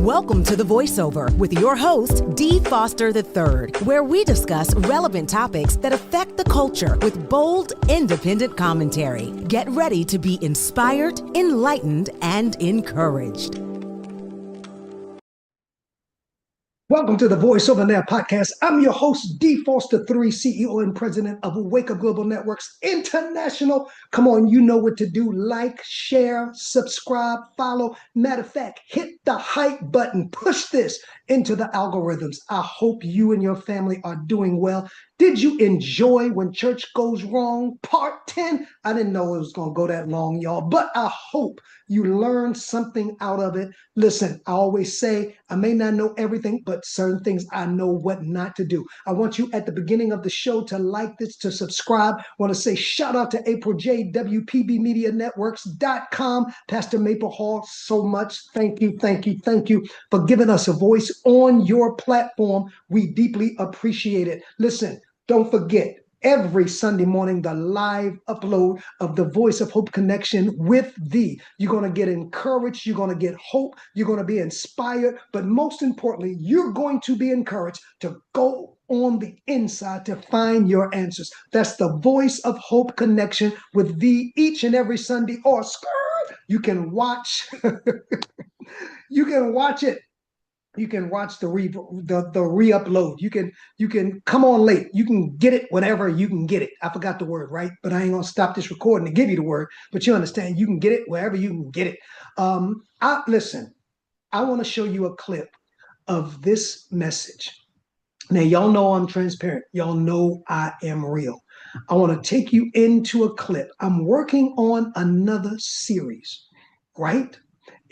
Welcome to The Voiceover with your host, Dee Foster III, where we discuss relevant topics that affect the culture with bold, independent commentary. Get ready to be inspired, enlightened, and encouraged. Welcome to the Voiceover Now podcast. I'm your host, Dee Foster III, CEO and President of Wake Up Global Networks International. Come on, you know what to do. Like, share, subscribe, follow. Matter of fact, hit the hype button. Push this into the algorithms. I hope you and your family are doing well. Did you enjoy When Church Goes Wrong, Part 10? I didn't know it was going to go that long, y'all, but I hope you learned something out of it. Listen, I always say I may not know everything, but certain things I know what not to do. I want you at the beginning of the show to like this, to subscribe. I want to say shout out to April J, WPBMediaNetworks.com, Pastor Maple Hall, so much. Thank you for giving us a voice on your platform. We deeply appreciate it. Listen, don't forget, every Sunday morning, the live upload of the Voice of Hope Connection with thee. You're going to get encouraged. You're going to get hope. You're going to be inspired. But most importantly, you're going to be encouraged to go on the inside to find your answers. That's the Voice of Hope Connection with thee each and every Sunday. Or you can watch. You can watch it. You can watch the re-upload. You can come on late. You can get it whenever you can get it. I forgot the word, right? But I ain't gonna stop this recording to give you the word. But you understand, you can get it wherever you can get it. Listen, I want to show you a clip of this message. Now, y'all know I'm transparent. Y'all know I am real. I want to take you into a clip. I'm working on another series, right?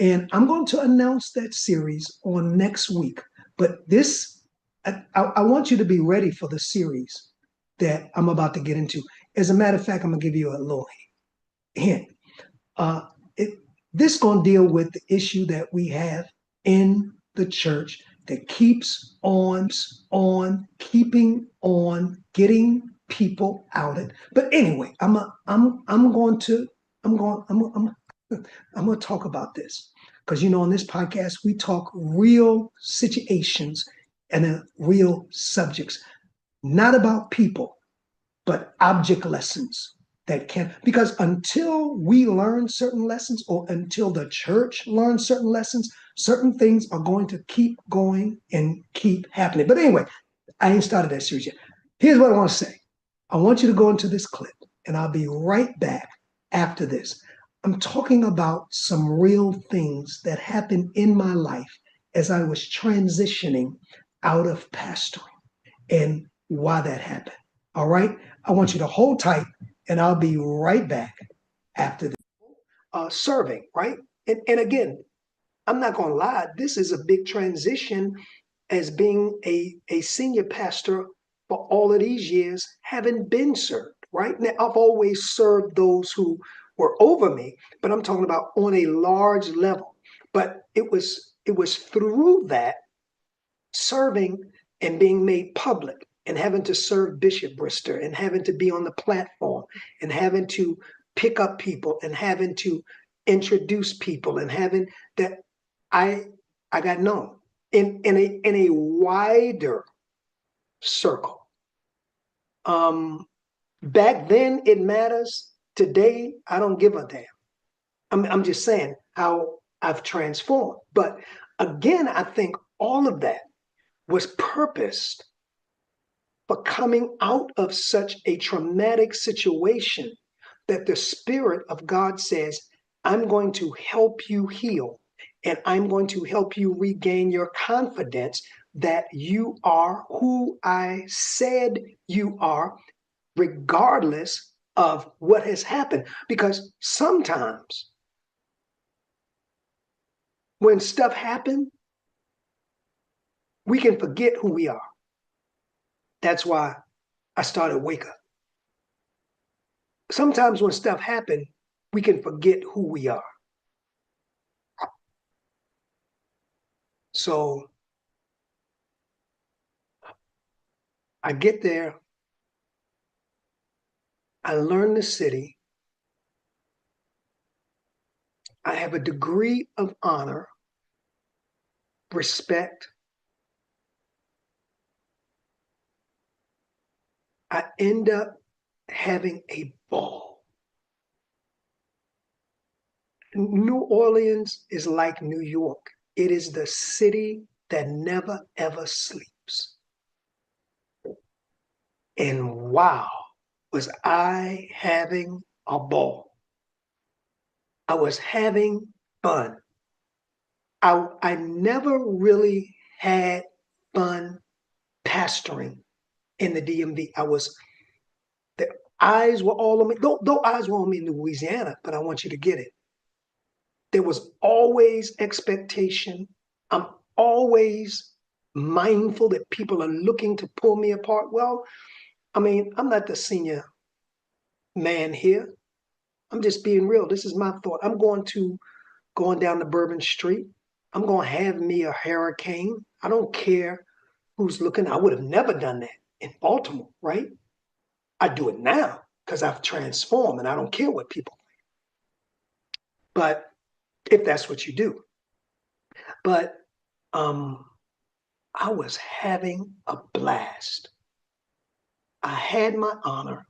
And I'm going to announce that series on next week. But this, I want you to be ready for the series that I'm about to get into. As a matter of fact, I'm going to give you a little hint. This is going to deal with the issue that we have in the church that keeps on keeping on getting people out it. But anyway, I'm going to talk about this because, on this podcast, we talk real situations and real subjects, not about people, but object lessons that can, because until we learn certain lessons or until the church learns certain lessons, certain things are going to keep going and keep happening. But anyway, I ain't started that series yet. Here's what I want to say. I want you to go into this clip and I'll be right back after this. I'm talking about some real things that happened in my life as I was transitioning out of pastoring and why that happened. All right? I want you to hold tight and I'll be right back after this. Serving, right? And again, I'm not going to lie, this is a big transition as being a senior pastor for all of these years, having been served, right? Now, I've always served those who were over me, but I'm talking about on a large level. But it was through that serving and being made public and having to serve Bishop Brister and having to be on the platform and having to pick up people and having to introduce people and having that I got known in a wider circle. Back then it matters. Today I don't give a damn. I'm just saying how I've transformed. But again, I think all of that was purposed for coming out of such a traumatic situation that the Spirit of God says, I'm going to help you heal and I'm going to help you regain your confidence that you are who I said you are, regardless of what has happened. Because sometimes when stuff happens, we can forget who we are. That's why I started Wake Up. Sometimes when stuff happens, we can forget who we are. So I get there, I learn the city, I have a degree of honor respect, I end up having a ball. New Orleans is like New York. It is the city that never ever sleeps. And wow, was I having a ball. I was having fun. I never really had fun pastoring in the DMV. The eyes were all on me. Though eyes were on me in Louisiana, but I want you to get it. There was always expectation. I'm always mindful that people are looking to pull me apart. Well, I mean, I'm not the senior man here. I'm just being real. This is my thought. Going down the Bourbon Street. I'm going to have me a hurricane. I don't care who's looking. I would have never done that in Baltimore, right? I do it now because I've transformed and I don't care what people think. But if that's what you do. But I was having a blast. I had my honor.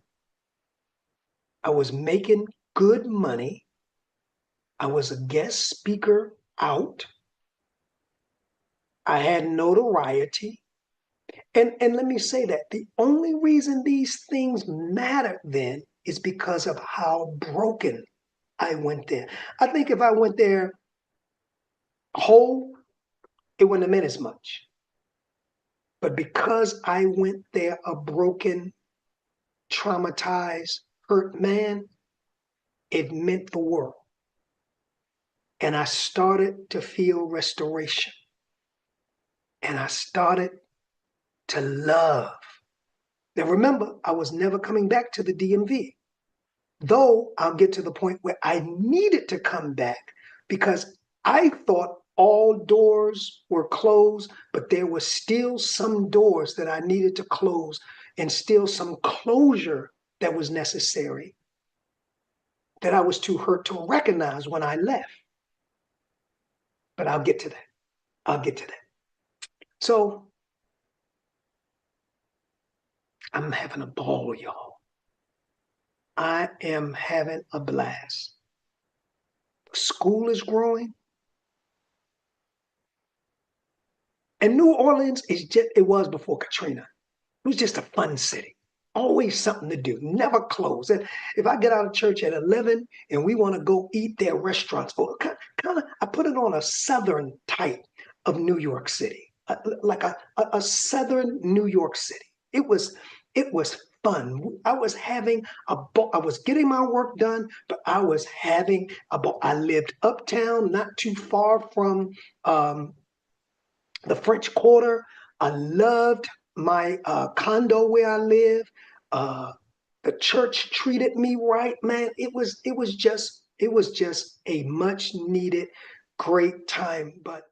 I was making good money. I was a guest speaker out. I had notoriety. And let me say that the only reason these things matter then is because of how broken I went there. I think if I went there whole, it wouldn't have meant as much. But because I went there a broken, traumatized, hurt man, it meant the world. And I started to feel restoration. And I started to love. Now remember, I was never coming back to the DMV. Though I'll get to the point where I needed to come back because I thought all doors were closed, but there were still some doors that I needed to close and still some closure that was necessary that I was too hurt to recognize when I left. But I'll get to that. So I'm having a ball, y'all. I am having a blast. School is growing. And New Orleans it was before Katrina. It was just a fun city. Always something to do, never close. And if I get out of church at 11 and we want to go eat their restaurants, I put it on a southern type of New York City, like a southern New York City. It was fun. I was having a ball. I was getting my work done, but I was having a ball. I lived uptown, not too far from the French Quarter. I loved my condo where I live. The church treated me right, man. It was just a much needed great time. But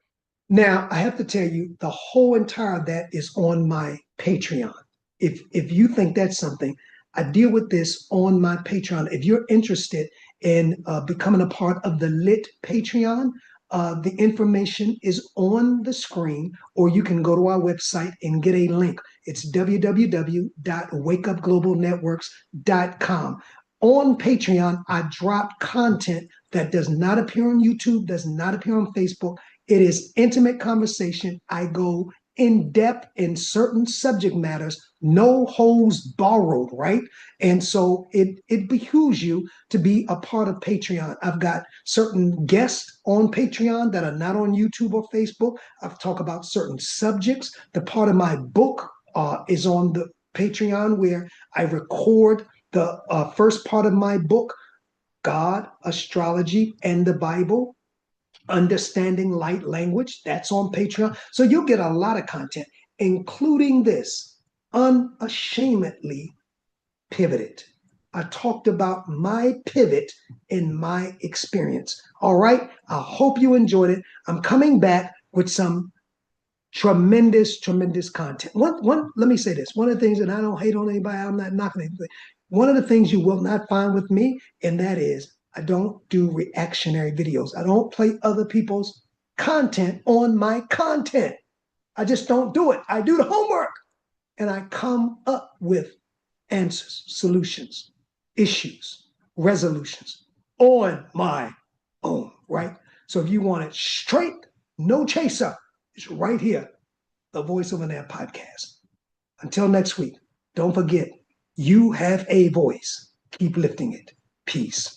now I have to tell you, the whole entire of that is on my Patreon. If you think that's something, I deal with this on my Patreon. If you're interested in becoming a part of the Lit Patreon, the information is on the screen, or you can go to our website and get a link. It's www.wakeupglobalnetworks.com. On Patreon, I drop content that does not appear on YouTube, does not appear on Facebook. It is intimate conversation. I go in depth in certain subject matters, no holds borrowed, right? And so it behooves you to be a part of Patreon. I've got certain guests on Patreon that are not on YouTube or Facebook. I've talked about certain subjects. The part of my book is on the Patreon where I record the first part of my book, God, Astrology, and the Bible. Understanding Light Language, that's on Patreon. So you'll get a lot of content, including this, Unashamedly Pivoted. I talked about my pivot in my experience. All right, I hope you enjoyed it. I'm coming back with some tremendous content. Let me say this. One of the things, and I don't hate on anybody, I'm not knocking anybody. One of the things you will not find with me, and that is I don't do reactionary videos. I don't play other people's content on my content. I just don't do it. I do the homework and I come up with answers, solutions, issues, resolutions on my own, right? So if you want it straight, no chaser, it's right here, the Voice Over There podcast. Until next week, don't forget, you have a voice. Keep lifting it. Peace.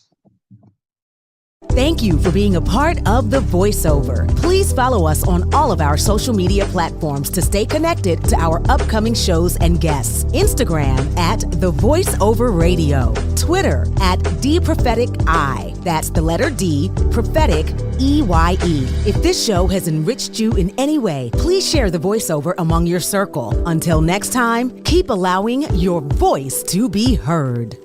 Thank you for being a part of The Voiceover. Please follow us on all of our social media platforms to stay connected to our upcoming shows and guests. Instagram at The Voiceover Radio. Twitter at DPropheticI. That's the letter D, prophetic, EYE. If this show has enriched you in any way, please share The Voiceover among your circle. Until next time, keep allowing your voice to be heard.